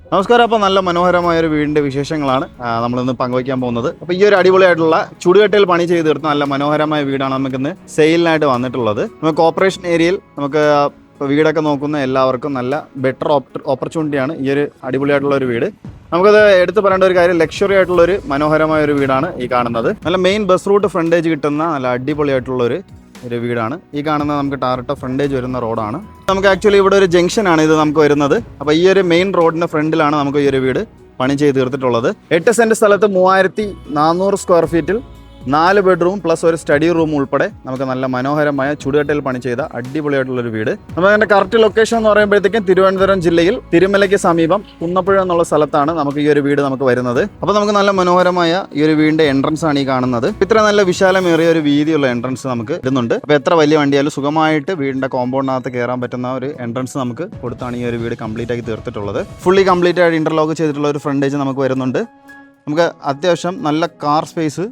നമസ്കാരം. അപ്പോൾ നല്ല മനോഹരമായ ഒരു വീടിൻ്റെ വിശേഷങ്ങളാണ് നമ്മളിന്ന് പങ്കുവയ്ക്കാൻ പോകുന്നത്. അപ്പോൾ ഈ ഒരു അടിപൊളിയായിട്ടുള്ള ചുടുകട്ടയിൽ പണി ചെയ്ത് തീർത്ത നല്ല മനോഹരമായ വീടാണ് നമുക്കിന്ന് സെയിലിനായിട്ട് വന്നിട്ടുള്ളത്. നമുക്ക് ഓപ്പറേഷൻ ഏരിയയിൽ നമുക്ക് ഇപ്പോൾ വീടൊക്കെ നോക്കുന്ന എല്ലാവർക്കും നല്ല ബെറ്റർ ഓപ്പർച്യൂണിറ്റിയാണ് ഈ ഒരു അടിപൊളിയായിട്ടുള്ള ഒരു വീട്. നമുക്കത് എടുത്തു പറയേണ്ട ഒരു കാര്യം, ലക്ഷറി ആയിട്ടുള്ള ഒരു മനോഹരമായ ഒരു വീടാണ് ഈ കാണുന്നത്. നല്ല മെയിൻ ബസ് റൂട്ട് ഫ്രണ്ടേജ് കിട്ടുന്ന നല്ല അടിപൊളിയായിട്ടുള്ള ഒരു വീടാണ് ഈ കാണുന്നത്. നമുക്ക് ടാറിട്ട ഫ്രണ്ടേജ് വരുന്ന റോഡാണ്. നമുക്ക് ആക്ച്വലി ഇവിടെ ഒരു ജംഗ്ഷനാണ് ഇത് നമുക്ക് വരുന്നത്. അപ്പോൾ ഈ ഒരു മെയിൻ റോഡിന്റെ ഫ്രണ്ടിലാണ് നമുക്ക് ഈ ഒരു വീട് പണി ചെയ്ത് തീർത്തിട്ടുള്ളത്. 8 സെന്റ് സ്ഥലത്ത് 3400 സ്ക്വയർ ഫീറ്റിൽ 4 ബെഡ്റൂം പ്ലസ് ഒരു സ്റ്റഡി റൂം ഉൾപ്പെടെ നമുക്ക് നല്ല മനോഹരമായ ചുടുകട്ടയിൽ പണി ചെയ്ത അടിപൊളിയായിട്ടുള്ളൊരു വീട്. നമുക്ക് അതിന്റെ കറക്റ്റ് ലൊക്കേഷൻ എന്ന് പറയുമ്പോഴത്തേക്കും തിരുവനന്തപുരം ജില്ലയിൽ തിരുമലയ്ക്ക് സമീപം കുന്നപ്പുഴ എന്നുള്ള സ്ഥലത്താണ് നമുക്ക് ഈ ഒരു വീട് നമുക്ക് വരുന്നത്. അപ്പോൾ നമുക്ക് നല്ല മനോഹരമായ ഈ ഒരു വീടിന്റെ എൻട്രൻസ് ആണ് ഈ കാണുന്നത്. ഇത്ര നല്ല വിശാലമേറിയ ഒരു വീതിയുള്ള എൻട്രൻസ് നമുക്ക് ഇടുന്നുണ്ട്. അപ്പോൾ എത്ര വലിയ വണ്ടിയാലും സുഖമായിട്ട് വീടിന്റെ കോമ്പൗണ്ടിനകത്ത് കയറാൻ പറ്റുന്ന ഒരു എൻട്രൻസ് നമുക്ക് കൊടുത്താണ് ഈ ഒരു വീട് കംപ്ലീറ്റ് ആക്കി തീർത്തിട്ടുള്ളത്. ഫുള്ളി കംപ്ലീറ്റ് ആയിട്ട് ഇന്റർലോക്ക് ചെയ്തിട്ടുള്ള ഒരു ഫ്രണ്ടേജ് നമുക്ക് വരുന്നുണ്ട്. നമുക്ക് അത്യാവശ്യം നല്ല കാർ സ്പേസ്,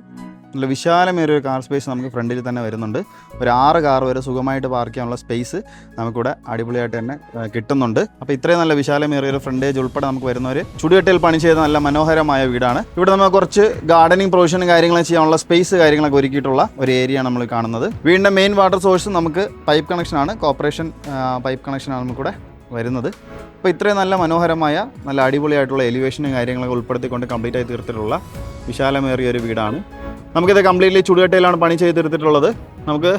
നല്ല വിശാലമേറിയ ഒരു കാർ സ്പേസ് നമുക്ക് ഫ്രണ്ടിൽ തന്നെ വരുന്നുണ്ട്. ഒരു 6 കാർ വരെ സുഖമായിട്ട് പാർക്ക് ചെയ്യാനുള്ള സ്പേസ് നമുക്കിവിടെ അടിപൊളിയായിട്ട് തന്നെ കിട്ടുന്നുണ്ട്. അപ്പോൾ ഇത്രയും നല്ല വിശാലമേറിയ ഒരു ഫ്രണ്ടേജ് ഉൾപ്പെടെ നമുക്ക് വരുന്ന ഒരു ചുടുകട്ടയിൽ പണി ചെയ്ത നല്ല മനോഹരമായ വീടാണ്. ഇവിടെ നമുക്ക് കുറച്ച് ഗാർഡനിങ് പ്രൊവിഷനും കാര്യങ്ങളും ചെയ്യാനുള്ള സ്പേസ് കാര്യങ്ങളൊക്കെ ഒരുക്കിയിട്ടുള്ള ഒരു ഏരിയ നമ്മൾ കാണുന്നത്. വീടിൻ്റെ മെയിൻ വാട്ടർ സോഴ്സ് നമുക്ക് പൈപ്പ് കണക്ഷനാണ്, കോർപ്പറേഷൻ പൈപ്പ് കണക്ഷനാണ് നമുക്കിവിടെ വരുന്നത്. അപ്പോൾ ഇത്രയും നല്ല മനോഹരമായ നല്ല അടിപൊളിയായിട്ടുള്ള എലിവേഷനും കാര്യങ്ങളൊക്കെ ഉൾപ്പെടുത്തിക്കൊണ്ട് കംപ്ലീറ്റ് ആയി തീർത്തിട്ടുള്ള വിശാലമേറിയ ഒരു വീടാണ്. നമുക്കിത് കംപ്ലീറ്റ്ലി ചുടുകട്ടയിലാണ് പണി ചെയ്ത് തീർത്തിട്ടുള്ളത്. നമുക്ക്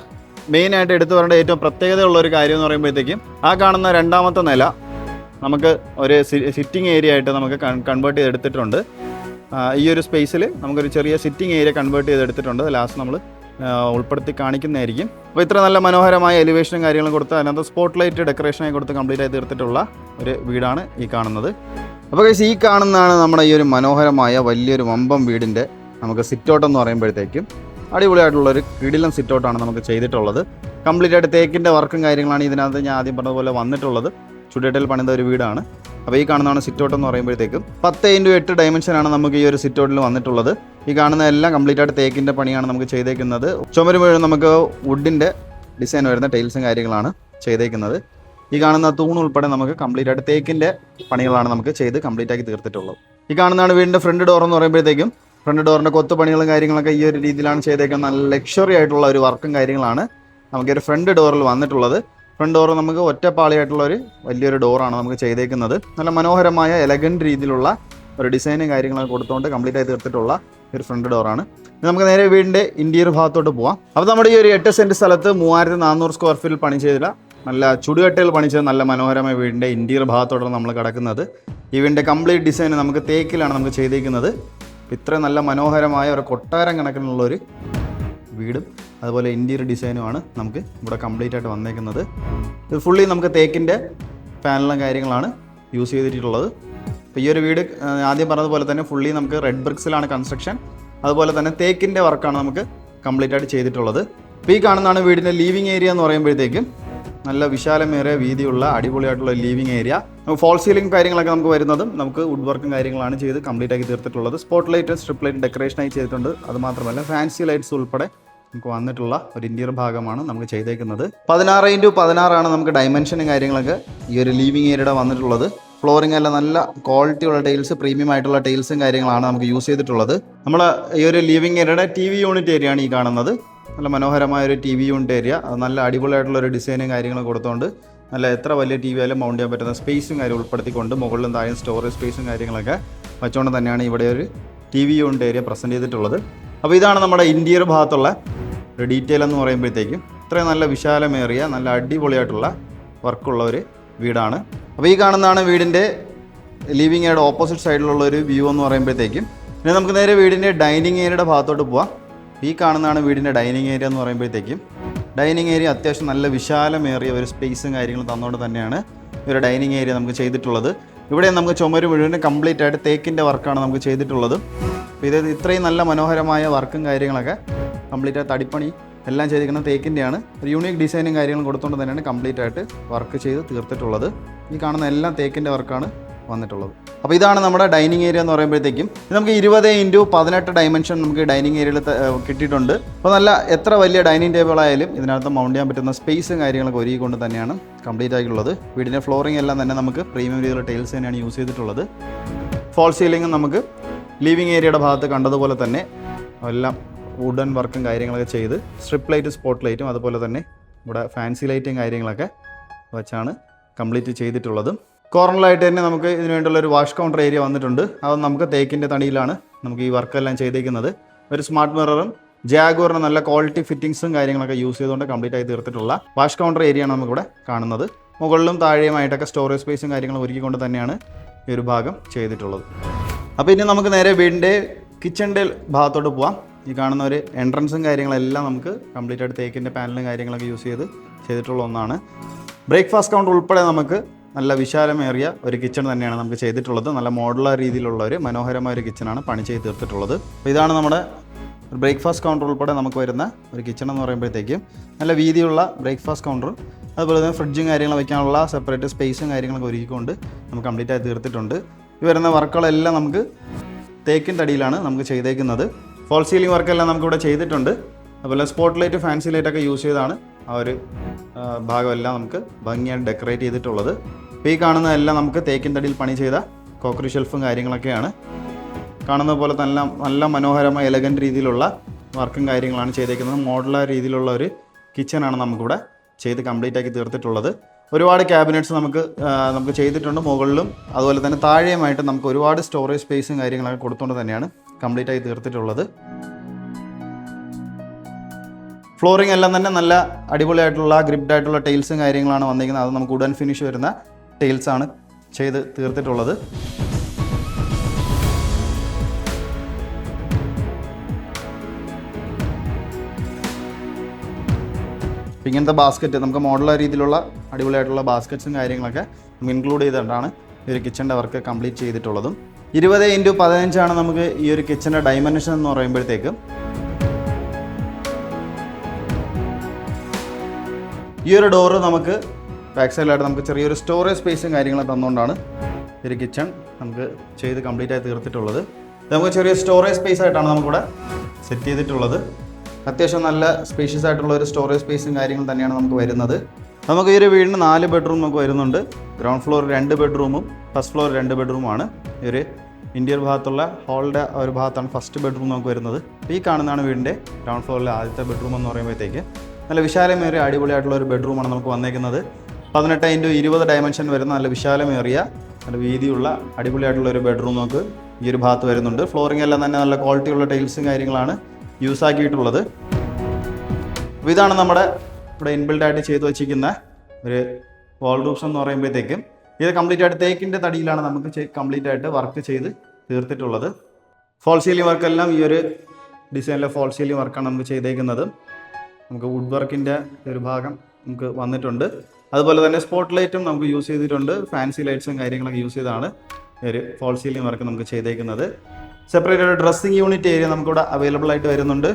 മെയിനായിട്ട് എടുത്തു പറയേണ്ട ഏറ്റവും പ്രത്യേകതയുള്ള ഒരു കാര്യം എന്ന് പറയുമ്പോഴത്തേക്കും ആ കാണുന്ന 2ാമത്തെ നില നമുക്ക് ഒരു സിറ്റിംഗ് ഏരിയ ആയിട്ട് നമുക്ക് കൺവേർട്ട് ചെയ്തെടുത്തിട്ടുണ്ട്. ഈ ഒരു സ്പേസിൽ നമുക്കൊരു ചെറിയ സിറ്റിംഗ് ഏരിയ കൺവേർട്ട് ചെയ്തെടുത്തിട്ടുണ്ട്. ലാസ്റ്റ് നമ്മൾ ഉൾപ്പെടുത്തി കാണിക്കുന്നതായിരിക്കും. അപ്പോൾ ഇത്ര നല്ല മനോഹരമായ എലിവേഷനും കാര്യങ്ങളും കൊടുത്ത് അതിനകത്ത് സ്പോട്ട് ലൈറ്റ് ഡെക്കറേഷനായി കൊടുത്ത് കംപ്ലീറ്റ് ആയി തീർത്തിട്ടുള്ള ഒരു വീടാണ് ഈ കാണുന്നത്. അപ്പോൾ ഈ കാണുന്നതാണ് നമ്മുടെ ഈ ഒരു മനോഹരമായ വലിയൊരു വമ്പം വീടിൻ്റെ നമുക്ക് സിറ്റൗട്ട് എന്ന് പറയുമ്പോഴത്തേക്കും അടിപൊളിയായിട്ടുള്ളൊരു കിടിലൻ സിറ്റൗട്ടാണ് നമുക്ക് ചെയ്തിട്ടുള്ളത്. കംപ്ലീറ്റ് ആയിട്ട് തേക്കിൻ്റെ വർക്കും കാര്യങ്ങളാണ് ഇതിനകത്ത് ഞാൻ ആദ്യം പറഞ്ഞതുപോലെ വന്നിട്ടുള്ളത്. ചുടുകട്ടയിൽ പണിത ഒരു വീടാണ്. അപ്പോൾ ഈ കാണുന്നതാണ് സിറ്റൗട്ട് എന്ന് പറയുമ്പോഴത്തേക്കും 10x8 ഡയമെൻഷനാണ് നമുക്ക് ഈ ഒരു സിറ്റൗട്ടിൽ വന്നിട്ടുള്ളത്. ഈ കാണുന്ന എല്ലാം കംപ്ലീറ്റ് ആയിട്ട് തേക്കിൻ്റെ പണിയാണ് നമുക്ക് ചെയ്തേക്കുന്നത്. ചുമര് മുഴുവൻ നമുക്ക് വുഡിൻ്റെ ഡിസൈൻ വരുന്ന ടൈൽസും കാര്യങ്ങളാണ് ചെയ്തേക്കുന്നത്. ഈ കാണുന്ന തൂൺ ഉൾപ്പെടെ നമുക്ക് കംപ്ലീറ്റ് ആയിട്ട് തേക്കിൻ്റെ പണികളാണ് നമുക്ക് ചെയ്ത് കംപ്ലീറ്റ് ആക്കി തീർത്തിട്ടുള്ളത്. ഈ കാണുന്നതാണ് വീടിൻ്റെ ഫ്രണ്ട് ഡോർ എന്ന് പറയുമ്പോഴത്തേക്കും ഫ്രണ്ട് ഡോറിൻ്റെ കൊത്തുപണികളും കാര്യങ്ങളൊക്കെ ഈ ഒരു രീതിയിലാണ് ചെയ്തേക്കുന്നത്. നല്ല ലക്ഷറി ആയിട്ടുള്ള ഒരു വർക്കും കാര്യങ്ങളാണ് നമുക്ക് ഒരു ഫ്രണ്ട് ഡോറിൽ വന്നിട്ടുള്ളത്. ഫ്രണ്ട് ഡോർ നമുക്ക് ഒറ്റപ്പാളിയായിട്ടുള്ള ഒരു വലിയൊരു ഡോറാണ് നമുക്ക് ചെയ്തേക്കുന്നത്. നല്ല മനോഹരമായ എലഗൻറ്റ് രീതിയിലുള്ള ഒരു ഡിസൈനും കാര്യങ്ങളൊക്കെ കൊടുത്തുകൊണ്ട് കംപ്ലീറ്റ് ആയി തീർത്തിട്ടുള്ള ഒരു ഫ്രണ്ട് ഡോറാണ്. നമുക്ക് നേരെ വീടിൻ്റെ ഇൻറ്റീരിയർ ഭാഗത്തോട്ട് പോവാം. അപ്പോൾ നമ്മുടെ ഈ ഒരു 8 സെൻറ്റ് സ്ഥലത്ത് 3400 സ്ക്വയർ ഫീറ്റിൽ പണി ചെയ്ത നല്ല ചുടുകട്ടയിൽ പണി ചെയ്ത നല്ല മനോഹരമായ വീടിൻ്റെ ഇൻറ്റീരിയർ ഭാഗത്തോട്ടാണ് നമ്മൾ കിടക്കുന്നത്. ഈ വീടിൻ്റെ കംപ്ലീറ്റ് ഡിസൈൻ നമുക്ക് തേക്കിലാണ് നമുക്ക് ചെയ്തേക്കുന്നത്. ഇത്ര നല്ല മനോഹരമായ ഒരു കൊട്ടാരം കണക്കിനുള്ളൊരു വീടും അതുപോലെ ഇൻറ്റീരിയർ ഡിസൈനുമാണ് നമുക്ക് ഇവിടെ കംപ്ലീറ്റ് ആയിട്ട് വന്നേക്കുന്നത്. ഇത് ഫുള്ളി നമുക്ക് തേക്കിൻ്റെ പാനലും കാര്യങ്ങളാണ് യൂസ് ചെയ്തിട്ടുള്ളത്. അപ്പോൾ ഈ ഒരു വീട് ആദ്യം പറഞ്ഞതുപോലെ തന്നെ ഫുള്ളി നമുക്ക് റെഡ് ബ്രിക്സിലാണ് കൺസ്ട്രക്ഷൻ. അതുപോലെ തന്നെ തേക്കിൻ്റെ വർക്കാണ് നമുക്ക് കംപ്ലീറ്റ് ആയിട്ട് ചെയ്തിട്ടുള്ളത്. അപ്പോൾ ഈ കാണുന്നതാണ് വീടിൻ്റെ ലീവിങ് ഏരിയ എന്ന് പറയുമ്പോഴത്തേക്കും നല്ല വിശാലമേറിയ വീതിയുള്ള അടിപൊളിയായിട്ടുള്ള ലീവിങ് ഏരിയ. ഫോൾ സീലിംഗ് കാര്യങ്ങളൊക്കെ നമുക്ക് വരുന്നതും നമുക്ക് വുഡ് വർക്കും കാര്യങ്ങളാണ് ചെയ്ത് കംപ്ലീറ്റ് ആക്കി തീർത്തിട്ടുള്ളത്. സ്പോട്ട് ലൈറ്റ് സ്ട്രിപ്പ് ലൈറ്റ് ഡെക്കറേഷനായി ചെയ്തിട്ടുണ്ട്. അതുമാത്രമല്ല ഫാൻസി ലൈറ്റ്സ് ഉൾപ്പെടെ നമുക്ക് വന്നിട്ടുള്ള ഒരു ഇൻറ്റീരിയർ ഭാഗമാണ് നമുക്ക് ചെയ്തേക്കുന്നത്. 16x16 നമുക്ക് ഡയമെൻഷനും കാര്യങ്ങളൊക്കെ ഈ ഒരു ലീവിങ് ഏരിയയുടെ വന്നിട്ടുള്ളത്. ഫ്ലോറിംഗ് എല്ലാം നല്ല ക്വാളിറ്റിയുള്ള ടൈൽസ്, പ്രീമിയം ആയിട്ടുള്ള ടൈൽസും കാര്യങ്ങളാണ് നമുക്ക് യൂസ് ചെയ്തിട്ടുള്ളത്. നമ്മൾ ഈ ഒരു ലീവിങ് ഏരിയയുടെ TV യൂണിറ്റ് ഏരിയയാണ് ഈ കാണുന്നത്. നല്ല മനോഹരമായൊരു TV യൂണിറ്റ് ഏരിയ. അത് നല്ല അടിപൊളിയായിട്ടുള്ളൊരു ഡിസൈനും കാര്യങ്ങളും കൊടുത്തുകൊണ്ട് നല്ല എത്ര വലിയ TV ആയാലും മൗണ്ട് ചെയ്യാൻ പറ്റുന്ന സ്പേസും കാര്യം ഉൾപ്പെടുത്തിക്കൊണ്ട് മുകളിലും താഴെ സ്റ്റോറേജ് സ്പേസും കാര്യങ്ങളൊക്കെ വെച്ചുകൊണ്ട് തന്നെയാണ് ഇവിടെ ഒരു TV യൂണിറ്റ് ഏരിയ പ്രസൻറ്റ് ചെയ്തിട്ടുള്ളത്. അപ്പോൾ ഇതാണ് നമ്മുടെ ഇൻറ്റീരിയർ ഭാഗത്തുള്ള ഒരു ഡീറ്റെയിൽ എന്ന് പറയുമ്പോഴത്തേക്കും ഇത്രയും നല്ല വിശാലമേറിയ നല്ല അടിപൊളിയായിട്ടുള്ള വർക്കുള്ള ഒരു വീടാണ്. അപ്പോൾ ഈ കാണുന്നതാണ് വീടിൻ്റെ ലിവിങ് ഏരിയയുടെ ഓപ്പോസിറ്റ് സൈഡിലുള്ള ഒരു വ്യൂ എന്ന് പറയുമ്പോഴത്തേക്കും. ഇനി നമുക്ക് നേരെ വീടിൻ്റെ ഡൈനിങ് ഏരിയയുടെ ഭാഗത്തോട്ട് പോവാം. ഈ കാണുന്നതാണ് വീടിൻ്റെ ഡൈനിങ് ഏരിയ എന്ന് പറയുമ്പോഴത്തേക്കും ഡൈനിങ് ഏരിയ അത്യാവശ്യം നല്ല വിശാലമേറിയ ഒരു സ്പേസും കാര്യങ്ങളും തന്നുകൊണ്ട് തന്നെയാണ് ഒരു ഡൈനിങ് ഏരിയ നമുക്ക് ചെയ്തിട്ടുള്ളത്. ഇവിടെ നമുക്ക് ചുമര് മുഴുവൻ കംപ്ലീറ്റ് ആയിട്ട് തേക്കിൻ്റെ വർക്കാണ് നമുക്ക് ചെയ്തിട്ടുള്ളത്. അപ്പോൾ ഇത് ഇത്രയും നല്ല മനോഹരമായ വർക്കും കാര്യങ്ങളൊക്കെ കംപ്ലീറ്റ് ആയിട്ട് തടിപ്പണി എല്ലാം ചെയ്തിരിക്കുന്നത് തേക്കിൻ്റെയാണ്. ഒരു യൂണിക് ഡിസൈനും കാര്യങ്ങളും കൊടുത്തുകൊണ്ട് തന്നെയാണ് കംപ്ലീറ്റ് ആയിട്ട് വർക്ക് ചെയ്ത് തീർത്തിട്ടുള്ളത്. ഈ കാണുന്ന എല്ലാം തേക്കിൻ്റെ വർക്കാണ് വന്നിട്ടുള്ളത്. അപ്പോൾ ഇതാണ് നമ്മുടെ ഡൈനിങ് ഏരിയ എന്ന് പറയുമ്പോഴത്തേക്കും നമുക്ക് 20x18 ഡയമെൻഷൻ നമുക്ക് ഡൈനിങ് ഏരിയയിൽ കിട്ടിയിട്ടുണ്ട്. അപ്പോൾ നല്ല എത്ര വലിയ ഡൈനിങ് ടേബിൾ ആയാലും ഇതിനകത്ത് മൗണ്ട് ചെയ്യാൻ പറ്റുന്ന സ്പേസും കാര്യങ്ങളൊക്കെ ഒരുക്കിക്കൊണ്ട് തന്നെയാണ് കംപ്ലീറ്റ് ആയിട്ടുള്ളത്. വീടിൻ്റെ ഫ്ലോറിംഗ് എല്ലാം തന്നെ നമുക്ക് പ്രീമിയം രീതിയിലുള്ള ടൈൽസ് തന്നെയാണ് യൂസ് ചെയ്തിട്ടുള്ളത്. ഫോൾ സീലിംഗും നമുക്ക് ലിവിങ് ഏരിയയുടെ ഭാഗത്ത് കണ്ടതുപോലെ തന്നെ എല്ലാം വുഡൻ വർക്കും കാര്യങ്ങളൊക്കെ ചെയ്ത് സ്ട്രിപ്പ് ലൈറ്റ് സ്പോട്ട് ലൈറ്റും അതുപോലെ തന്നെ ഇവിടെ ഫാൻസി ലൈറ്റും കാര്യങ്ങളൊക്കെ വെച്ചാണ് കംപ്ലീറ്റ് ചെയ്തിട്ടുള്ളത്. കോർണറിലായിട്ട് തന്നെ നമുക്ക് ഇതിന് വേണ്ടിയുള്ളൊരു വാഷ് കൗണ്ടർ ഏരിയ വന്നിട്ടുണ്ട്. അത് നമുക്ക് തേക്കിൻ്റെ തടിയിലാണ് നമുക്ക് ഈ വർക്കെല്ലാം ചെയ്തേക്കുന്നത്. ഒരു സ്മാർട്ട് മിററും ജാഗുവറിന് നല്ല ക്വാളിറ്റി ഫിറ്റിങ്സും കാര്യങ്ങളൊക്കെ യൂസ് ചെയ്തുകൊണ്ട് കംപ്ലീറ്റ് ആയി തീർത്തിട്ടുള്ള വാഷ് കൗണ്ടർ ഏരിയയാണ് നമുക്കിവിടെ കാണുന്നത്. മുകളിലും താഴെയുമായിട്ടൊക്കെ സ്റ്റോറേജ് സ്പേസും കാര്യങ്ങളും ഒരുക്കിക്കൊണ്ട് തന്നെയാണ് ഈ ഒരു ഭാഗം ചെയ്തിട്ടുള്ളത്. അപ്പോൾ ഇനി നമുക്ക് നേരെ വീടിൻ്റെ കിച്ചണിൻ്റെ ഭാഗത്തോട്ട് പോവാം. ഈ കാണുന്ന ഒരു എൻട്രൻസും കാര്യങ്ങളെല്ലാം നമുക്ക് കംപ്ലീറ്റ് ആയിട്ട് തേക്കിൻ്റെ പാനലും കാര്യങ്ങളൊക്കെ യൂസ് ചെയ്തിട്ടുള്ള ഒന്നാണ്. ബ്രേക്ക്ഫാസ്റ്റ് കൗണ്ടർ ഉൾപ്പെടെ നമുക്ക് നല്ല വിശാലമേറിയ ഒരു കിച്ചൺ തന്നെയാണ് നമുക്ക് ചെയ്തിട്ടുള്ളത്. നല്ല മോഡുലാർ രീതിയിലുള്ള ഒരു മനോഹരമായ ഒരു കിച്ചണാണ് പണി ചെയ്ത് തീർത്തിട്ടുള്ളത്. അപ്പോൾ ഇതാണ് നമ്മുടെ ബ്രേക്ക്ഫാസ്റ്റ് കൗണ്ടർ ഉൾപ്പെടെ നമുക്ക് വരുന്ന ഒരു കിച്ചൺ എന്ന് പറയുമ്പോഴത്തേക്കും നല്ല വീതിയുള്ള ബ്രേക്ക്ഫാസ്റ്റ് കൗണ്ടറും അതുപോലെ തന്നെ ഫ്രിഡ്ജും കാര്യങ്ങളും വയ്ക്കാനുള്ള സെപ്പറേറ്റ് സ്പേസും കാര്യങ്ങളൊക്കെ ഒരുക്കിക്കൊണ്ട് നമുക്ക് കംപ്ലീറ്റ് ആയി തീർത്തിട്ടുണ്ട്. ഈ വരുന്ന വർക്കുകളെല്ലാം നമുക്ക് തേക്കിൻ്റെ അടിയിലാണ് നമുക്ക് ചെയ്തേക്കുന്നത്. ഫോൾ സീലിംഗ് വർക്കെല്ലാം നമുക്കിവിടെ ചെയ്തിട്ടുണ്ട്. അതുപോലെ സ്പോട്ട് ലൈറ്റ് ഫാൻസി ലൈറ്റൊക്കെ യൂസ് ചെയ്താണ് ആ ഒരു ഭാഗമെല്ലാം നമുക്ക് ഭംഗിയായിട്ട് ഡെക്കറേറ്റ് ചെയ്തിട്ടുള്ളത്. അപ്പോൾ ഈ കാണുന്നതെല്ലാം നമുക്ക് തേക്കിൻ്റെ അടിയിൽ പണി ചെയ്ത കോക്കറി ഷെൽഫും കാര്യങ്ങളൊക്കെയാണ്. കാണുന്ന പോലെ തന്നെ നല്ല മനോഹരമായ എലഗൻറ്റ് രീതിയിലുള്ള വർക്കും കാര്യങ്ങളാണ് ചെയ്തേക്കുന്നത്. മോഡലായ രീതിയിലുള്ള ഒരു കിച്ചണാണ് നമുക്കിവിടെ ചെയ്ത് കംപ്ലീറ്റ് ആക്കി തീർത്തിട്ടുള്ളത്. ഒരുപാട് ക്യാബിനറ്റ്സ് നമുക്ക് ചെയ്തിട്ടുണ്ട്. മുകളിലും അതുപോലെ തന്നെ താഴെയുമായിട്ട് നമുക്ക് ഒരുപാട് സ്റ്റോറേജ് സ്പേസും കാര്യങ്ങളൊക്കെ കൊടുത്തുകൊണ്ട് തന്നെയാണ് കംപ്ലീറ്റ് ആയി തീർത്തിട്ടുള്ളത്. ഫ്ലോറിംഗ് എല്ലാം തന്നെ നല്ല അടിപൊളിയായിട്ടുള്ള ഗ്രിപ്ഡ് ആയിട്ടുള്ള ടൈൽസും കാര്യങ്ങളാണ് വന്നിരിക്കുന്നത്. അത് നമുക്ക് വുഡൻ ഫിനിഷ് വരുന്ന ടൈൽസാണ് ചെയ്ത് തീർത്തിട്ടുള്ളത്. ഇങ്ങനത്തെ ബാസ്ക്കറ്റ് നമുക്ക് മോഡുലാർ രീതിയിലുള്ള അടിപൊളിയായിട്ടുള്ള ബാസ്ക്കറ്റ്സും കാര്യങ്ങളൊക്കെ നമുക്ക് ഇൻക്ലൂഡ് ചെയ്തിട്ടാണ് ഈ ഒരു കിച്ചൻ്റെ വർക്ക് കംപ്ലീറ്റ് ചെയ്തിട്ടുള്ളതും. 20x15 നമുക്ക് ഈ ഒരു കിച്ചൻ്റെ ഡൈമെൻഷൻ എന്ന് പറയുമ്പോഴത്തേക്കും ഈ ഒരു ഡോറ് നമുക്ക് ബാക്ക് സൈഡിലായിട്ട് നമുക്ക് ചെറിയൊരു സ്റ്റോറേജ് സ്പേസും കാര്യങ്ങളും തന്നുകൊണ്ടാണ് ഈ ഒരു കിച്ചൺ നമുക്ക് ചെയ്ത് കംപ്ലീറ്റ് ആയി തീർത്തിട്ടുള്ളത്. നമുക്ക് ചെറിയ സ്റ്റോറേജ് സ്പേസ് ആയിട്ടാണ് നമുക്കിവിടെ സെറ്റ് ചെയ്തിട്ടുള്ളത്. അത്യാവശ്യം നല്ല സ്പേഷ്യസ് ആയിട്ടുള്ള ഒരു സ്റ്റോറേജ് സ്പേസും കാര്യങ്ങളും തന്നെയാണ് നമുക്ക് വരുന്നത്. നമുക്ക് ഈ ഒരു വീടിന് 4 ബെഡ്റൂം നമുക്ക് വരുന്നുണ്ട്. ഗ്രൗണ്ട് ഫ്ലോർ 2 ബെഡ്റൂമും ഫസ്റ്റ് ഫ്ലോർ 2 ബെഡ്റൂമാണ്. ഈ ഒരു ഇന്ത്യൻ ഭാഗത്തുള്ള ഹാളിൻ്റെ ഒരു ഭാഗത്താണ് ഫസ്റ്റ് ബെഡ്റൂം നമുക്ക് വരുന്നത്. ഈ കാണുന്നതാണ് വീടിൻ്റെ ഗ്രൗണ്ട് ഫ്ലോറിലെ ആദ്യത്തെ ബെഡ്റൂം എന്ന് പറയുമ്പോഴത്തേക്ക് നല്ല വിശാലമേറിയ അടിപൊളിയായിട്ടുള്ള ഒരു ബെഡ്റൂമാണ് നമുക്ക് വന്നേക്കുന്നത്. 18x20 ഡയമെൻഷൻ വരുന്ന നല്ല വിശാലമേറിയ നല്ല വീതിയുള്ള അടിപൊളിയായിട്ടുള്ള ഒരു ബെഡ്റൂം നമുക്ക് ഈ ഒരു ഭാഗത്ത് വരുന്നുണ്ട്. ഫ്ലോറിംഗ് എല്ലാം തന്നെ നല്ല ക്വാളിറ്റിയുള്ള ടൈൽസും കാര്യങ്ങളാണ് യൂസ് ആക്കിയിട്ടുള്ളത്. അപ്പോൾ ഇതാണ് നമ്മുടെ ഇവിടെ ഇൻബിൽഡായിട്ട് ചെയ്ത് വച്ചിരിക്കുന്ന ഒരു വാൾ റൂഫ്സ് എന്ന് പറയുമ്പോഴത്തേക്കും ഇത് കംപ്ലീറ്റ് ആയിട്ട് തേക്കിൻ്റെ തടിയിലാണ് നമുക്ക് കംപ്ലീറ്റ് ആയിട്ട് വർക്ക് ചെയ്ത് തീർത്തിട്ടുള്ളത്. ഫോൾ സീലിംഗ് വർക്കെല്ലാം ഈ ഒരു ഡിസൈനിലെ ഫോൾ സീലിംഗ് വർക്കാണ് നമുക്ക് ചെയ്തേക്കുന്നത്. നമുക്ക് വുഡ് വർക്കിൻ്റെ ഒരു ഭാഗം നമുക്ക് വന്നിട്ടുണ്ട്. അതുപോലെ തന്നെ സ്പോട്ട് ലൈറ്റും നമുക്ക് യൂസ് ചെയ്തിട്ടുണ്ട്. ഫാൻസി ലൈറ്റ്സും കാര്യങ്ങളൊക്കെ യൂസ് ചെയ്താണ് ഒരു ഫോൾ സീലിംഗ് വർക്ക് നമുക്ക് ചെയ്തേക്കുന്നത്. സെപ്പറേറ്റ് ഒരു ഡ്രസ്സിങ് യൂണിറ്റ് ഏരിയ നമുക്കിവിടെ അവൈലബിൾ ആയിട്ട് വരുന്നുണ്ട്.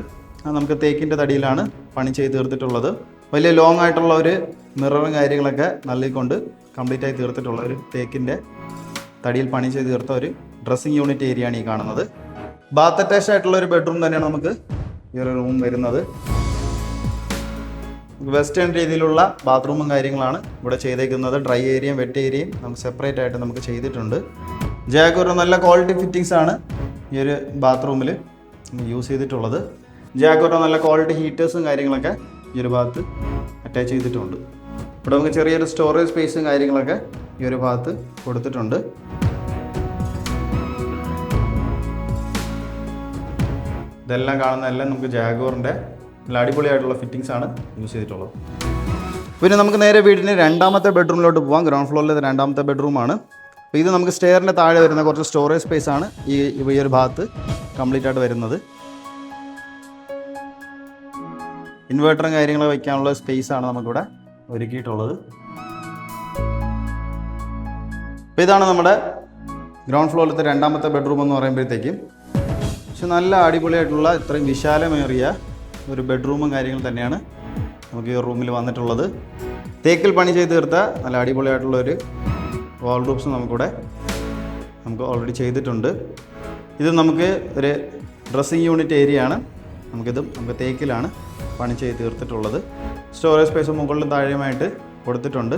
അത് നമുക്ക് തേക്കിൻ്റെ തടിയിലാണ് പണി ചെയ്ത് തീർത്തിട്ടുള്ളത്. വലിയ ലോങ് ആയിട്ടുള്ള ഒരു മിററും കാര്യങ്ങളൊക്കെ നൽകിക്കൊണ്ട് കംപ്ലീറ്റ് ആയി തീർത്തിട്ടുള്ള ഒരു തേക്കിൻ്റെ തടിയിൽ പണി ചെയ്ത് തീർത്ത ഒരു ഡ്രസ്സിങ് യൂണിറ്റ് ഏരിയയാണ് ഈ കാണുന്നത്. ബാത്ത് അറ്റാച്ച് ആയിട്ടുള്ള ഒരു ബെഡ്റൂം തന്നെയാണ് നമുക്ക് ഈ ഒരു റൂം വരുന്നത്. വെസ്റ്റേൺ രീതിയിലുള്ള ബാത്റൂമും കാര്യങ്ങളാണ് ഇവിടെ ചെയ്തേക്കുന്നത്. ഡ്രൈ ഏരിയയും വെറ്റ് ഏരിയയും നമുക്ക് സെപ്പറേറ്റ് ആയിട്ട് നമുക്ക് ചെയ്തിട്ടുണ്ട്. ജാഗുവർ നല്ല ക്വാളിറ്റി ഫിറ്റിങ്സ് ആണ് ഈ ഒരു ബാത്റൂമിൽ യൂസ് ചെയ്തിട്ടുള്ളത്. ജാഗുവർ നല്ല ക്വാളിറ്റി ഹീറ്റേഴ്സും കാര്യങ്ങളൊക്കെ ഈ ഒരു ഭാഗത്ത് അറ്റാച്ച് ചെയ്തിട്ടുണ്ട്. ഇവിടെ നമുക്ക് ചെറിയൊരു സ്റ്റോറേജ് സ്പേസും കാര്യങ്ങളൊക്കെ ഈ ഒരു ഭാഗത്ത് കൊടുത്തിട്ടുണ്ട്. ഇതെല്ലാം കാണുന്നതെല്ലാം നമുക്ക് ജാഗുവറിൻ്റെ നല്ല അടിപൊളിയായിട്ടുള്ള ഫിറ്റിങ്സ് ആണ് യൂസ് ചെയ്തിട്ടുള്ളത്. പിന്നെ നമുക്ക് നേരെ വീടിന് രണ്ടാമത്തെ ബെഡ്റൂമിലോട്ട് പോകാം. ഗ്രൗണ്ട് ഫ്ലോറിലെ രണ്ടാമത്തെ ബെഡ്റൂമാണ്. അപ്പോൾ ഇത് നമുക്ക് സ്റ്റെയറിൻ്റെ താഴെ വരുന്ന കുറച്ച് സ്റ്റോറേജ് സ്പേസ് ആണ് ഈ ഒരു ഭാഗത്ത് കംപ്ലീറ്റ് ആയിട്ട് വരുന്നത്. ഇൻവേർട്ടറും കാര്യങ്ങൾ വയ്ക്കാനുള്ള സ്പേസ് ആണ് നമുക്കിവിടെ ഒരുക്കിയിട്ടുള്ളത്. അപ്പോൾ ഇതാണ് നമ്മുടെ ഗ്രൗണ്ട് ഫ്ലോറിലത്തെ രണ്ടാമത്തെ ബെഡ്റൂം എന്ന് പറയുമ്പോഴത്തേക്കും പക്ഷെ നല്ല അടിപൊളിയായിട്ടുള്ള ഇത്രയും വിശാലമേറിയ ഒരു ബെഡ്റൂമും കാര്യങ്ങൾ തന്നെയാണ് നമുക്ക് ഈ റൂമിൽ വന്നിട്ടുള്ളത്. തേക്കിൽ പണി ചെയ്ത് തീർത്ത നല്ല അടിപൊളിയായിട്ടുള്ളൊരു വാൾ റൂഫ്സ് നമുക്കിവിടെ നമുക്ക് ഓൾറെഡി ചെയ്തിട്ടുണ്ട്. ഇത് നമുക്ക് ഒരു ഡ്രസ്സിങ് യൂണിറ്റ് ഏരിയ ആണ്. നമുക്ക് തേക്കിലാണ് പണി ചെയ്ത് തീർത്തിട്ടുള്ളത്. സ്റ്റോറേജ് സ്പേസ് മുകളിലും താഴെയുമായിട്ട് കൊടുത്തിട്ടുണ്ട്.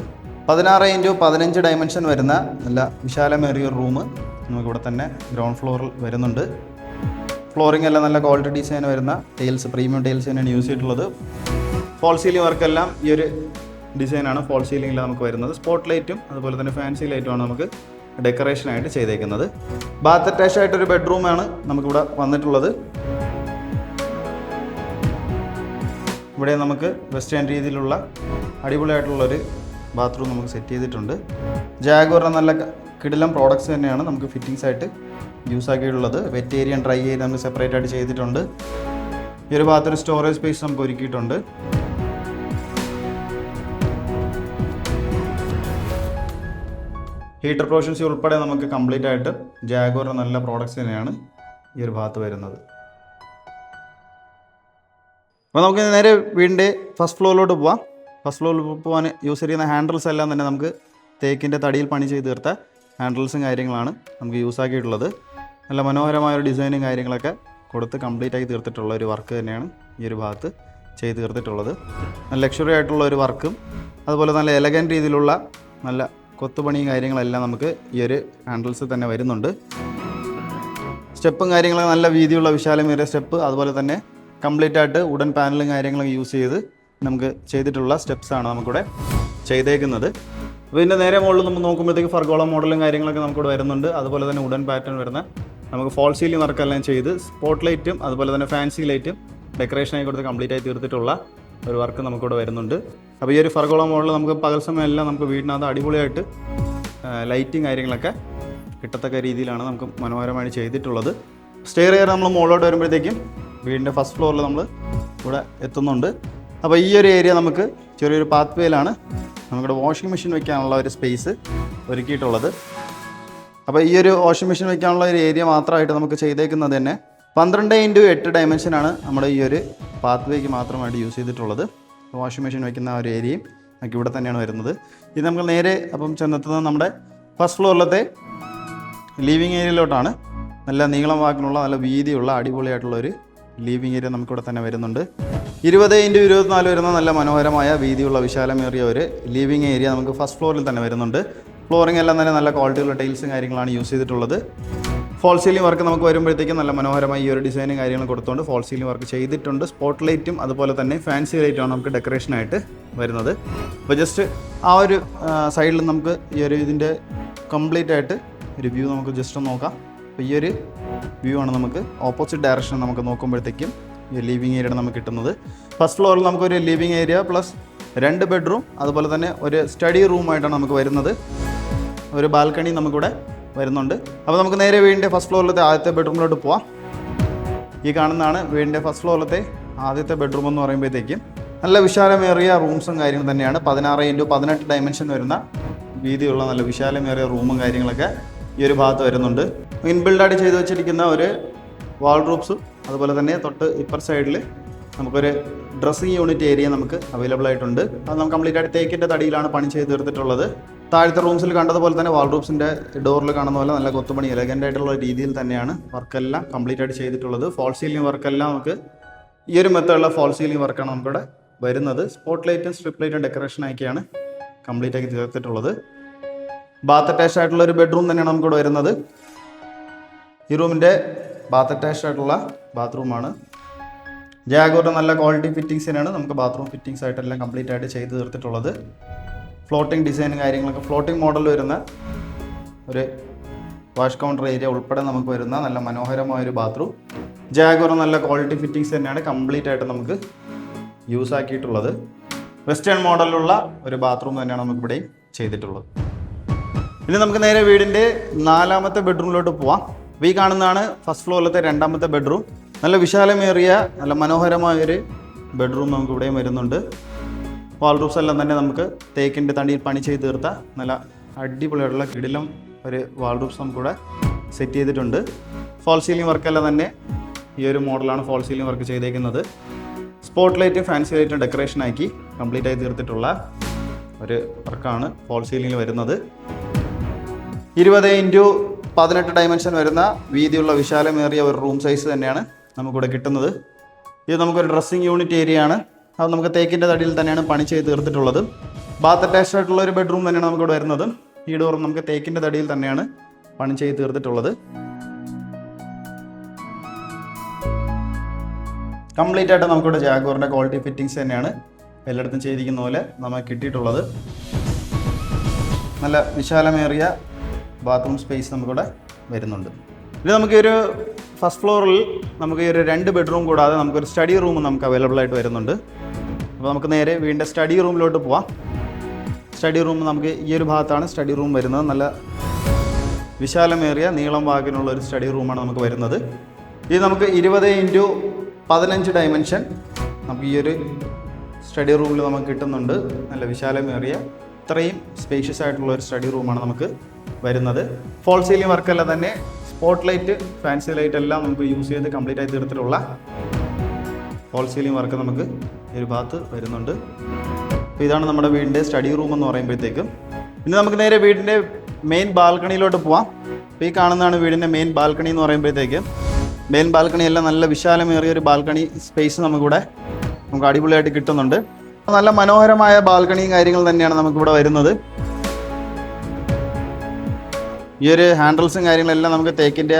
16x15 ഡയമെൻഷൻ വരുന്ന നല്ല വിശാലമേറിയ റൂം നമുക്കിവിടെ തന്നെ ഗ്രൗണ്ട് ഫ്ലോറിൽ വരുന്നുണ്ട്. ഫ്ലോറിംഗ് എല്ലാം നല്ല ക്വാളിറ്റി ഡിസൈൻ വരുന്ന ടൈൽസ്, പ്രീമിയം ടൈൽസ് തന്നെയാണ് യൂസ് ചെയ്തിട്ടുള്ളത്. ഫോൾ സീലിംഗ് വർക്കെല്ലാം ഈ ഒരു ഡിസൈനാണ് ഫോൾ സീലിംഗിൽ നമുക്ക് വരുന്നത്. സ്പോട്ട് ലൈറ്റും അതുപോലെ തന്നെ ഫാൻസി ലൈറ്റുമാണ് നമുക്ക് ഡെക്കറേഷനായിട്ട് ചെയ്തേക്കുന്നത്. ബാത്ത് അറ്റാച്ച് ആയിട്ടൊരു ബെഡ്റൂമാണ് നമുക്കിവിടെ വന്നിട്ടുള്ളത്. ഇവിടെ നമുക്ക് വെസ്റ്റേൺ രീതിയിലുള്ള അടിപൊളിയായിട്ടുള്ളൊരു ബാത്റൂം നമുക്ക് സെറ്റ് ചെയ്തിട്ടുണ്ട്. ജാഗ്വറിൻ്റെ നല്ല കിടിലം പ്രോഡക്റ്റ്സ് തന്നെയാണ് നമുക്ക് ഫിറ്റിങ്സ് ആയിട്ട് യൂസ് ആക്കിയിട്ടുള്ളത്. വെറ്റ് ഏരിയ ഡ്രൈ ഏരിയ നമുക്ക് സെപ്പറേറ്റ് ആയിട്ട് ചെയ്തിട്ടുണ്ട്. ഈ ഒരു ഭാഗത്തൊരു സ്റ്റോറേജ് സ്പേസ് നമുക്ക് ഒരുക്കിയിട്ടുണ്ട്. ഹീറ്റർ പ്രൊവിഷൻസ് ഉൾപ്പെടെ നമുക്ക് കംപ്ലീറ്റ് ആയിട്ട് ജാഗ്വറിൻ്റെ നല്ല പ്രോഡക്റ്റ്സ് തന്നെയാണ് ഈ ഒരു ഭാഗത്ത് വരുന്നത്. അപ്പോൾ നമുക്ക് നേരെ വീടിൻ്റെ ഫസ്റ്റ് ഫ്ലോറിലോട്ട് പോവാം. ഫസ്റ്റ് ഫ്ലോറിൽ പോകാൻ യൂസ് ചെയ്യുന്ന ഹാൻഡിൽസ് എല്ലാം തന്നെ നമുക്ക് തേക്കിൻ്റെ തടിയിൽ പണി ചെയ്ത് തീർത്ത ഹാൻഡിൽസും കാര്യങ്ങളാണ് നമുക്ക് യൂസ് ആക്കിയിട്ടുള്ളത്. നല്ല മനോഹരമായൊരു ഡിസൈനും കാര്യങ്ങളൊക്കെ കൊടുത്ത് കംപ്ലീറ്റ് ആക്കി തീർത്തിട്ടുള്ള ഒരു വർക്ക് തന്നെയാണ് ഈ ഒരു ഭാഗത്ത് ചെയ്ത് തീർത്തിട്ടുള്ളത്. നല്ല ലക്ഷറി ആയിട്ടുള്ള ഒരു വർക്കും അതുപോലെ നല്ല എലഗൻറ്റ് രീതിയിലുള്ള നല്ല കൊത്തുപണിയും കാര്യങ്ങളെല്ലാം നമുക്ക് ഈ ഒരു ഹാൻഡിൽസിൽ തന്നെ വരുന്നുണ്ട്. സ്റ്റെപ്പും കാര്യങ്ങളൊക്കെ നല്ല വീതിയുള്ള വിശാലമേറിയ സ്റ്റെപ്പ്, അതുപോലെ തന്നെ കംപ്ലീറ്റ് ആയിട്ട് വുഡൻ പാനലും കാര്യങ്ങളൊക്കെ യൂസ് ചെയ്ത് നമുക്ക് ചെയ്തിട്ടുള്ള സ്റ്റെപ്സാണ് നമുക്കിവിടെ ചെയ്തേക്കുന്നത്. അപ്പോൾ ഇതിൻ്റെ നേരെ മുകളിൽ നമ്മൾ നോക്കുമ്പോഴത്തേക്ക് ഫർഗോള മോഡലും കാര്യങ്ങളൊക്കെ നമുക്കിവിടെ വരുന്നുണ്ട്. അതുപോലെ തന്നെ വുഡൻ പാറ്റേൺ വരുന്ന നമുക്ക് ഫോൾ സീലിംഗ് വർക്കെല്ലാം ചെയ്ത് സ്പോട്ട് ലൈറ്റും അതുപോലെ തന്നെ ഫാൻസി ലൈറ്റും ഡെക്കറേഷനായി കൊടുത്ത് കംപ്ലീറ്റ് ആയി തീർത്തിട്ടുള്ള ഒരു വർക്ക് നമുക്കിവിടെ വരുന്നുണ്ട്. അപ്പോൾ ഈ ഒരു ഫർഗോള മോഡൽ നമുക്ക് പകൽ സമയമെല്ലാം നമുക്ക് വീടിനകത്ത് അടിപൊളിയായിട്ട് ലൈറ്റും കാര്യങ്ങളൊക്കെ കിട്ടത്തക്ക രീതിയിലാണ് നമുക്ക് മനോഹരമായി ചെയ്തിട്ടുള്ളത്. സ്റ്റെയർ കയറി നമ്മൾ മുകളിലോട്ട് വരുമ്പോഴത്തേക്കും വീടിൻ്റെ ഫസ്റ്റ് ഫ്ലോറിൽ നമ്മൾ ഇവിടെ എത്തുന്നുണ്ട്. അപ്പോൾ ഈ ഒരു ഏരിയ നമുക്ക് ചെറിയൊരു പാത്ത് വേയിലാണ് നമുക്കിവിടെ വാഷിംഗ് മെഷീൻ വയ്ക്കാനുള്ള ഒരു സ്പേസ് ഒരുക്കിയിട്ടുള്ളത്. അപ്പോൾ ഈ ഒരു വാഷിംഗ് മെഷീൻ വയ്ക്കാനുള്ള ഒരു ഏരിയ മാത്രമായിട്ട് നമുക്ക് ചെയ്തേക്കുന്നത് തന്നെ 12x8 ഡയമെൻഷനാണ് നമ്മുടെ ഈ ഒരു പാത്ത് വേക്ക് മാത്രമായിട്ട് യൂസ് ചെയ്തിട്ടുള്ളത്. വാഷിംഗ് മെഷീൻ വയ്ക്കുന്ന ഒരു ഏരിയയും നമുക്ക് ഇവിടെ തന്നെയാണ് വരുന്നത്. ഇത് നമുക്ക് നേരെ അപ്പം ചെന്നെത്തുന്നത് നമ്മുടെ ഫസ്റ്റ് ഫ്ലോറിലത്തെ ലിവിങ് ഏരിയയിലോട്ടാണ്. നല്ല നീളം വാക്കിനുള്ള നല്ല വീതിയുള്ള അടിപൊളിയായിട്ടുള്ള ഒരു ലിവിങ് ഏരിയ നമുക്കിവിടെ തന്നെ വരുന്നുണ്ട്. 20x24 വരുന്ന നല്ല മനോഹരമായ വീതിയുള്ള വിശാലമേറിയ ഒരു ലിവിങ് ഏരിയ നമുക്ക് ഫസ്റ്റ് ഫ്ലോറിൽ തന്നെ വരുന്നുണ്ട്. ഫ്ലോറിംഗ് എല്ലാം തന്നെ നല്ല ക്വാളിറ്റിയുള്ള ടൈൽസും കാര്യങ്ങളാണ് യൂസ് ചെയ്തിട്ടുള്ളത്. ഫോൾ സീലിംഗ് വർക്ക് നമുക്ക് വരുമ്പോഴത്തേക്കും നല്ല മനോഹരമായി ഈ ഒരു ഡിസൈനും കാര്യങ്ങളും കൊടുത്തുകൊണ്ട് ഫോൾ സീലിംഗ് വർക്ക് ചെയ്തിട്ടുണ്ട്. സ്പോട്ട് ലൈറ്റും അതുപോലെ തന്നെ ഫാൻസി ലൈറ്റുമാണ് നമുക്ക് ഡെക്കറേഷനായിട്ട് വരുന്നത്. അപ്പോൾ ജസ്റ്റ് ആ ഒരു സൈഡിൽ നമുക്ക് ഈ ഒരു ഇതിൻ്റെ കംപ്ലീറ്റ് ആയിട്ട് ഒരു വ്യൂ നമുക്ക് ജസ്റ്റ് ഒന്ന് നോക്കാം. അപ്പോൾ ഈ ഒരു വ്യൂ ആണ് നമുക്ക് ഓപ്പോസിറ്റ് ഡയറക്ഷൻ നമുക്ക് നോക്കുമ്പോഴത്തേക്കും ഈ ലിവിങ് ഏരിയ നമുക്ക് കിട്ടുന്നത്. ഫസ്റ്റ് ഫ്ലോറിൽ നമുക്കൊരു ലിവിങ് ഏരിയ പ്ലസ് 2 ബെഡ്റൂം അതുപോലെ തന്നെ ഒരു സ്റ്റഡി റൂമായിട്ടാണ് നമുക്ക് വരുന്നത്. ഒരു ബാൽക്കണി നമുക്കിവിടെ വരുന്നുണ്ട്. അപ്പോൾ നമുക്ക് നേരെ വീടിൻ്റെ ഫസ്റ്റ് ഫ്ലോറിലത്തെ ആദ്യത്തെ ബെഡ്റൂമിലോട്ട് പോവാം. ഈ കാണുന്നതാണ് വീടിൻ്റെ ഫസ്റ്റ് ഫ്ലോറിലത്തെ ആദ്യത്തെ ബെഡ്റൂം എന്ന് പറയുമ്പോഴത്തേക്കും നല്ല വിശാലമേറിയ റൂംസും കാര്യങ്ങളും തന്നെയാണ്. 16x18 ഡയമെൻഷൻ വരുന്ന വീതിയുള്ള നല്ല വിശാലമേറിയ റൂമും കാര്യങ്ങളൊക്കെ ഈ ഒരു ഭാഗത്ത് വരുന്നുണ്ട്. ഇൻബിൽഡായിട്ട് ചെയ്ത് വെച്ചിരിക്കുന്ന ഒരു വാൾഡ്രോബ്സും അതുപോലെ തന്നെ തൊട്ട് ഇപ്പർ സൈഡിൽ നമുക്കൊരു ഡ്രസ്സിങ് യൂണിറ്റ് ഏരിയ നമുക്ക് അവൈലബിൾ ആയിട്ടുണ്ട്. അത് നമുക്ക് കംപ്ലീറ്റ് ആയിട്ട് തേക്കിൻ്റെ തടിയിലാണ് പണി ചെയ്ത് തീർത്തിട്ടുള്ളത്. താഴത്തെ റൂംസിൽ കണ്ടതുപോലെ തന്നെ വാൾഡ്രോബ്സിൻ്റെ ഡോറിൽ കാണുന്ന പോലെ നല്ല കൊത്തുപണി എലഗൻ്റ് ആയിട്ടുള്ള രീതിയിൽ തന്നെയാണ് വർക്കെല്ലാം കംപ്ലീറ്റ് ആയിട്ട് ചെയ്തിട്ടുള്ളത്. ഫോൾ സീലിംഗ് വർക്കെല്ലാം നമുക്ക് ഈ ഒരു മെത്തേഡുള്ള ഫോൾ സീലിംഗ് വർക്കാണ് നമുക്കിവിടെ വരുന്നത്. സ്പോട്ട് ലൈറ്റും സ്ട്രിപ്പ് ലൈറ്റും ഡെക്കറേഷൻ ആക്കിയാണ് കംപ്ലീറ്റ് ആക്കി തീർത്തിട്ടുള്ളത്. ബാത്ത് അറ്റാച്ച് ആയിട്ടുള്ള ഒരു ബെഡ്റൂം തന്നെയാണ് നമുക്കിവിടെ വരുന്നത്. ഈ റൂമിൻ്റെ ബാത്ത് അറ്റാച്ച് ആയിട്ടുള്ള ബാത്റൂമാണ്. ജാഗ്വറിൻ്റെ നല്ല ക്വാളിറ്റി ഫിറ്റിങ്സ് തന്നെയാണ് നമുക്ക് ബാത്റൂം ഫിറ്റിങ്സ് ആയിട്ടെല്ലാം കംപ്ലീറ്റ് ആയിട്ട് ചെയ്ത് തീർത്തിട്ടുള്ളത്. ഫ്ലോട്ടിംഗ് ഡിസൈനും കാര്യങ്ങളൊക്കെ ഫ്ലോട്ടിംഗ് മോഡൽ വരുന്ന ഒരു വാഷ് കൗണ്ടർ ഏരിയ ഉൾപ്പെടെ നമുക്ക് വരുന്ന നല്ല മനോഹരമായൊരു ബാത്റൂം. ജാഗ്വർ നല്ല ക്വാളിറ്റി ഫിറ്റിങ്സ് തന്നെയാണ് കംപ്ലീറ്റ് ആയിട്ട് നമുക്ക് യൂസ് ആക്കിയിട്ടുള്ളത്. വെസ്റ്റേൺ മോഡലിലുള്ള ഒരു ബാത്റൂം തന്നെയാണ് നമുക്കിവിടെ ചെയ്തിട്ടുള്ളത്. ഇനി നമുക്ക് നേരെ വീടിൻ്റെ 4ാമത്തെ ബെഡ്റൂമിലോട്ട് പോവാം. ഈ കാണുന്നതാണ് ഫസ്റ്റ് ഫ്ലോറിലത്തെ 2ാമത്തെ ബെഡ്റൂം. നല്ല വിശാലമേറിയ നല്ല മനോഹരമായൊരു ബെഡ്റൂം നമുക്ക് ഇവിടെയും വരുന്നുണ്ട്. വാൾഡ്രോബ്സ് എല്ലാം തന്നെ നമുക്ക് തേക്കിൻ്റെ തടിയിൽ പണി ചെയ്ത് തീർത്ത നല്ല അടിപൊളിയായിട്ടുള്ള കിടിലം ഒരു വാൾഡ്രോബ്സ് നമുക്കിവിടെ സെറ്റ് ചെയ്തിട്ടുണ്ട്. ഫോൾ സീലിംഗ് വർക്കെല്ലാം തന്നെ ഈ ഒരു മോഡലാണ് ഫോൾ സീലിംഗ് വർക്ക് ചെയ്തേക്കുന്നത്. സ്പോട്ട് ലൈറ്റും ഫാൻസി ലൈറ്റും ഡെക്കറേഷനാക്കി കംപ്ലീറ്റ് ആയി തീർത്തിട്ടുള്ള ഒരു വർക്കാണ് ഫോൾ സീലിംഗിൽ വരുന്നത്. 18 ഡയമെൻഷൻ വരുന്ന വീതിയുള്ള വിശാലമേറിയ ഒരു റൂം സൈസ് തന്നെയാണ് നമുക്കിവിടെ കിട്ടുന്നത്. ഇത് നമുക്കൊരു ഡ്രസ്സിങ് യൂണിറ്റ് ഏരിയ ആണ്. അത് നമുക്ക് തേക്കിൻ്റെ തടിയിൽ തന്നെയാണ് പണി ചെയ്ത് തീർത്തിട്ടുള്ളത്. ബാത്ത് അറ്റാച്ച്ഡ് ആയിട്ടുള്ള ഒരു ബെഡ്റൂം തന്നെയാണ് നമുക്കിവിടെ വരുന്നത്. ഈ ഡോറും നമുക്ക് തേക്കിൻ്റെ തടിയിൽ തന്നെയാണ് പണി ചെയ്ത് തീർത്തിട്ടുള്ളത്. കംപ്ലീറ്റ് ആയിട്ട് നമുക്കിവിടെ ജാഗ്വാറിൻ്റെ ക്വാളിറ്റി ഫിറ്റിങ്സ് തന്നെയാണ് എല്ലായിടത്തും ചെയ്തിരിക്കുന്ന പോലെ നമുക്ക് കിട്ടിയിട്ടുള്ളത്. നല്ല വിശാലമേറിയ ബാത്റൂം സ്പേസ് നമുക്കിവിടെ വരുന്നുണ്ട്. ഇത് നമുക്ക് ഒരു ഫസ്റ്റ് ഫ്ലോറിൽ നമുക്ക് ഒരു 2 ബെഡ്റൂം കൂടാതെ നമുക്കൊരു സ്റ്റഡി റൂം നമുക്ക് അവൈലബിൾ ആയിട്ട് വരുന്നുണ്ട്. അപ്പോൾ നമുക്ക് നേരെ വീണ്ടും സ്റ്റഡി റൂമിലോട്ട് പോവാം. സ്റ്റഡി റൂം നമുക്ക് ഈ ഒരു ഭാഗത്താണ് സ്റ്റഡി റൂം വരുന്നത്. നല്ല വിശാലമേറിയ നീളം വാക്കിനുള്ള ഒരു സ്റ്റഡി റൂമാണ് നമുക്ക് വരുന്നത്. ഇത് നമുക്ക് 20x15 ഡയമെൻഷൻ നമുക്ക് ഈ ഒരു സ്റ്റഡി റൂമിൽ നമുക്ക് കിട്ടുന്നുണ്ട്. നല്ല വിശാലമേറിയ ഇത്രയും സ്പേഷ്യസ് ആയിട്ടുള്ള ഒരു സ്റ്റഡി റൂമാണ് നമുക്ക് വരുന്നത്. ഫോൾ സീലിംഗ് വർക്കെല്ലാം തന്നെ സ്പോട്ട് ലൈറ്റ്, ഫാൻസി ലൈറ്റ് എല്ലാം നമുക്ക് യൂസ് ചെയ്ത് കംപ്ലീറ്റ് ആയി തീർത്തിട്ടുള്ള ഫോൾ സീലിംഗ് വർക്ക് നമുക്ക് ഈ ഒരു ഭാഗത്ത് വരുന്നുണ്ട്. അപ്പോൾ ഇതാണ് നമ്മുടെ വീടിൻ്റെ സ്റ്റഡി റൂം എന്ന് പറയുമ്പോഴത്തേക്കും. ഇനി നമുക്ക് നേരെ വീടിൻ്റെ മെയിൻ ബാൽക്കണിയിലോട്ട് പോവാം. അപ്പോൾ ഈ കാണുന്നതാണ് വീടിൻ്റെ മെയിൻ ബാൽക്കണി എന്ന് പറയുമ്പോഴത്തേക്കും. മെയിൻ ബാൽക്കണി എല്ലാം നല്ല വിശാലമേറിയ ഒരു ബാൽക്കണി സ്പേസ് നമുക്ക് അടിപൊളിയായിട്ട് കിട്ടുന്നുണ്ട്. നല്ല മനോഹരമായ ബാൽക്കണിയും കാര്യങ്ങളും തന്നെയാണ് നമുക്കിവിടെ വരുന്നത്. ഈ ഒരു ഹാൻഡിൽസും കാര്യങ്ങളെല്ലാം നമുക്ക് തേക്കിൻ്റെ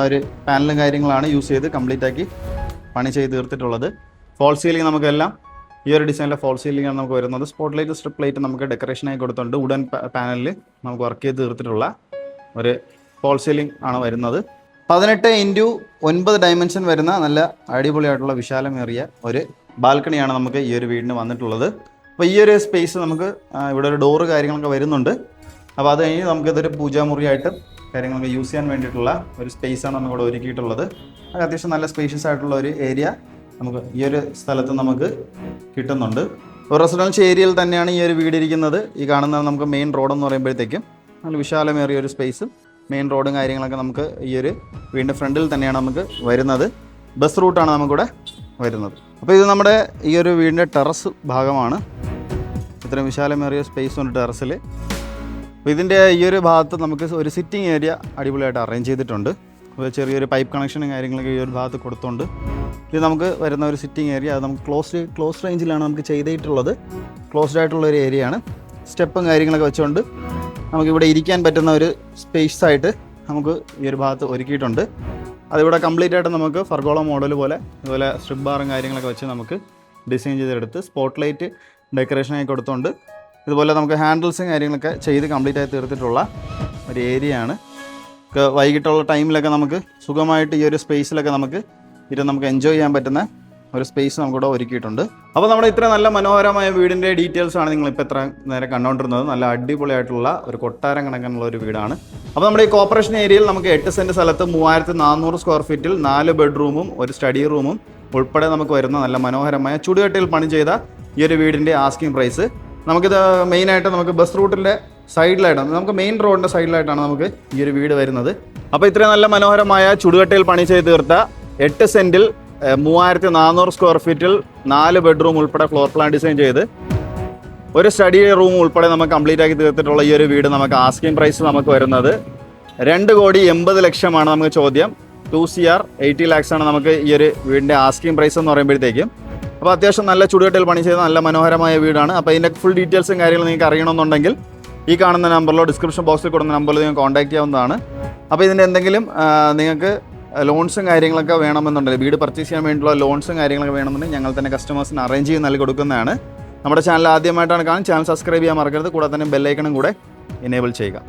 ഒരു പാനലും കാര്യങ്ങളാണ് യൂസ് ചെയ്ത് കംപ്ലീറ്റ് ആക്കി പണി ചെയ്ത് തീർത്തിട്ടുള്ളത്. ഫോൾ സീലിംഗ് നമുക്കെല്ലാം ഈ ഒരു ഡിസൈനിലെ ഫോൾ സീലിംഗ് ആണ് നമുക്ക് വരുന്നത്. സ്പോട്ട് ലൈറ്റ്, സ്ട്രിപ്പ് ലൈറ്റ് നമുക്ക് ഡെക്കറേഷനായി കൊടുത്തിട്ടുണ്ട്. വുഡൻ പാനലിൽ നമുക്ക് വർക്ക് ചെയ്ത് തീർത്തിട്ടുള്ള ഒരു ഫോൾ സീലിംഗ് ആണ് വരുന്നത്. 18x9 ഡയമെൻഷൻ വരുന്ന നല്ല അടിപൊളിയായിട്ടുള്ള വിശാലമേറിയ ഒരു ബാൽക്കണിയാണ് നമുക്ക് ഈ ഒരു വീടിന് വന്നിട്ടുള്ളത്. അപ്പോൾ ഈ ഒരു സ്പേസ് നമുക്ക് ഇവിടെ ഒരു ഡോറ് കാര്യങ്ങളൊക്കെ വരുന്നുണ്ട്. അപ്പോൾ അത് കഴിഞ്ഞ് നമുക്കിതൊരു പൂജാമുറിയായിട്ട് കാര്യങ്ങളൊക്കെ യൂസ് ചെയ്യാൻ വേണ്ടിയിട്ടുള്ള ഒരു സ്പേസാണ് നമുക്കിവിടെ ഒരുക്കിയിട്ടുള്ളത്. അത് അത്യാവശ്യം നല്ല സ്പേഷ്യസ് ആയിട്ടുള്ള ഒരു ഏരിയ നമുക്ക് ഈ ഒരു സ്ഥലത്ത് നമുക്ക് കിട്ടുന്നുണ്ട്. ഒരു റെസിഡൻഷ്യൽ ഏരിയയിൽ തന്നെയാണ് ഈ ഒരു വീട് ഇരിക്കുന്നത്. ഈ കാണുന്നത് നമുക്ക് മെയിൻ റോഡെന്ന് പറയുമ്പോഴത്തേക്കും നല്ല വിശാലമേറിയ ഒരു സ്പേസും മെയിൻ റോഡും കാര്യങ്ങളൊക്കെ നമുക്ക് ഈ ഒരു വീടിൻ്റെ ഫ്രണ്ടിൽ തന്നെയാണ് നമുക്ക് വരുന്നത്. ബസ് റൂട്ടാണ് നമുക്കിവിടെ വരുന്നത്. അപ്പോൾ ഇത് നമ്മുടെ ഈ ഒരു വീടിൻ്റെ ടെറസ് ഭാഗമാണ്. ഇത്രയും വിശാലമേറിയ സ്പേസ് ഉണ്ട് ടെറസിൽ. അപ്പോൾ ഇതിൻ്റെ ഈ ഒരു ഭാഗത്ത് നമുക്ക് ഒരു സിറ്റിംഗ് ഏരിയ അടിപൊളിയായിട്ട് അറേഞ്ച് ചെയ്തിട്ടുണ്ട്. അപ്പോൾ ചെറിയൊരു പൈപ്പ് കണക്ഷനും കാര്യങ്ങളൊക്കെ ഈ ഒരു ഭാഗത്ത് കൊടുത്തുകൊണ്ട് ഇത് നമുക്ക് വരുന്ന ഒരു സിറ്റിംഗ് ഏരിയ. അത് നമുക്ക് ക്ലോസ് റേഞ്ചിലാണ് നമുക്ക് ചെയ്തിട്ടുള്ളത്. ക്ലോസ്ഡ് ആയിട്ടുള്ള ഒരു ഏരിയയാണ്. സ്റ്റെപ്പും കാര്യങ്ങളൊക്കെ വെച്ചുകൊണ്ട് നമുക്കിവിടെ ഇരിക്കാൻ പറ്റുന്ന ഒരു സ്പേസ് ആയിട്ട് നമുക്ക് ഈ ഒരു ഭാഗത്ത് ഒരുക്കിയിട്ടുണ്ട്. അതിവിടെ കംപ്ലീറ്റ് ആയിട്ട് നമുക്ക് ഫർഗോള മോഡൽ പോലെ ഇതുപോലെ സ്ട്രിപ്പ് ബാറും കാര്യങ്ങളൊക്കെ വെച്ച് നമുക്ക് ഡിസൈൻ ചെയ്തെടുത്ത് സ്പോട്ട് ലൈറ്റ് ഡെക്കറേഷനായി കൊടുത്തുകൊണ്ട് ഇതുപോലെ നമുക്ക് ഹാൻഡിൽസും കാര്യങ്ങളൊക്കെ ചെയ്ത് കംപ്ലീറ്റ് ആയി തീർത്തിട്ടുള്ള ഒരു ഏരിയയാണ്. വൈകിട്ടുള്ള ടൈമിലൊക്കെ നമുക്ക് സുഖമായിട്ട് ഈ ഒരു സ്പേസിലൊക്കെ നമുക്ക് എൻജോയ് ചെയ്യാൻ പറ്റുന്ന ഒരു സ്പേസ് നമുക്കിവിടെ ഒരുക്കിയിട്ടുണ്ട്. അപ്പോൾ നമ്മുടെ ഇത്ര നല്ല മനോഹരമായ വീടിൻ്റെ ഡീറ്റെയിൽസാണ് നിങ്ങളിപ്പോൾ ഇത്ര നേരം കണ്ടുകൊണ്ടിരുന്നത്. നല്ല അടിപൊളിയായിട്ടുള്ള ഒരു കൊട്ടാരം കണക്കാനുള്ള ഒരു വീടാണ്. അപ്പോൾ നമ്മുടെ ഈ കോർപ്പറേഷൻ ഏരിയയിൽ നമുക്ക് 8 സെൻറ്റ് സ്ഥലത്ത് 3400 സ്ക്വയർ ഫീറ്റിൽ 4 ബെഡ്റൂമും ഒരു സ്റ്റഡി റൂമും ഉൾപ്പെടെ നമുക്ക് വരുന്ന നല്ല മനോഹരമായ ചുടുകട്ടയിൽ പണി ചെയ്ത ഈ ഒരു വീടിൻ്റെ ആസ്കിംഗ് പ്രൈസ്. നമുക്കിത് മെയിനായിട്ട് നമുക്ക് ബസ് റൂട്ടിൻ്റെ സൈഡിലായിട്ടാണ്, നമുക്ക് മെയിൻ റോഡിൻ്റെ സൈഡിലായിട്ടാണ് നമുക്ക് ഈ ഒരു വീട് വരുന്നത്. അപ്പോൾ ഇത്രയും നല്ല മനോഹരമായ ചുടുകട്ടയിൽ പണി ചെയ്ത് തീർത്ത 8 സെൻറ്റിൽ 3400 സ്ക്വയർ ഫീറ്റിൽ 4 ബെഡ്റൂം ഉൾപ്പെടെ ഫ്ലോർ പ്ലാൻ ഡിസൈൻ ചെയ്ത് ഒരു സ്റ്റഡി റൂം ഉൾപ്പെടെ നമുക്ക് കംപ്ലീറ്റ് ആക്കി തീർത്തിട്ടുള്ള ഈ ഒരു വീട് നമുക്ക് ആസ്കിംഗ് പ്രൈസ് നമുക്ക് വരുന്നത് 2,80,00,000 നമുക്ക് ചോദ്യം. 2 CR 80 lakhs ആണ് നമുക്ക് ഈ ഒരു വീടിൻ്റെ ആസ്കിംഗ് പ്രൈസ് എന്ന് പറയുമ്പോഴത്തേക്കും. അപ്പോൾ അത്യാവശ്യം നല്ല ചുടുകട്ടയിൽ പണി ചെയ്ത നല്ല മനോഹരമായ വീടാണ്. അപ്പോൾ ഇതിൻ്റെ ഫുൾ ഡീറ്റെയിൽസും കാര്യങ്ങളും നിങ്ങൾക്ക് അറിയണമെന്നുണ്ടെങ്കിൽ ഈ കാണുന്ന നമ്പറിലോ ഡിസ്ക്രിപ്ഷൻ ബോക്സിൽ കൊടുക്കുന്ന നമ്പറിൽ നിങ്ങൾക്ക് കോൺടാക്ട് ചെയ്യാവുന്നതാണ്. അപ്പോൾ ഇതിൻ്റെ എന്തെങ്കിലും നിങ്ങൾക്ക് ലോൺസും കാര്യങ്ങളൊക്കെ വേണമെന്നുണ്ടെങ്കിൽ വീട് പർച്ചേസ് ചെയ്യാൻ വേണ്ടിയുള്ള ലോൺസും കാര്യങ്ങളൊക്കെ വേണമെന്നുണ്ടെങ്കിൽ ഞങ്ങൾ തന്നെ കസ്റ്റമേഴ്സിന് അറേഞ്ച് ചെയ്ത് നൽകി കൊടുക്കുന്നതാണ്. നമ്മുടെ ചാനൽ ആദ്യമായിട്ടാണ് കാണാൻ ചാനൽ സബ്സ്ക്രൈബ് ചെയ്യാൻ മറക്കരുത്. കൂടെ തന്നെ ബെല്ലൈക്കണും കൂടെ എനേബിൾ ചെയ്യുക.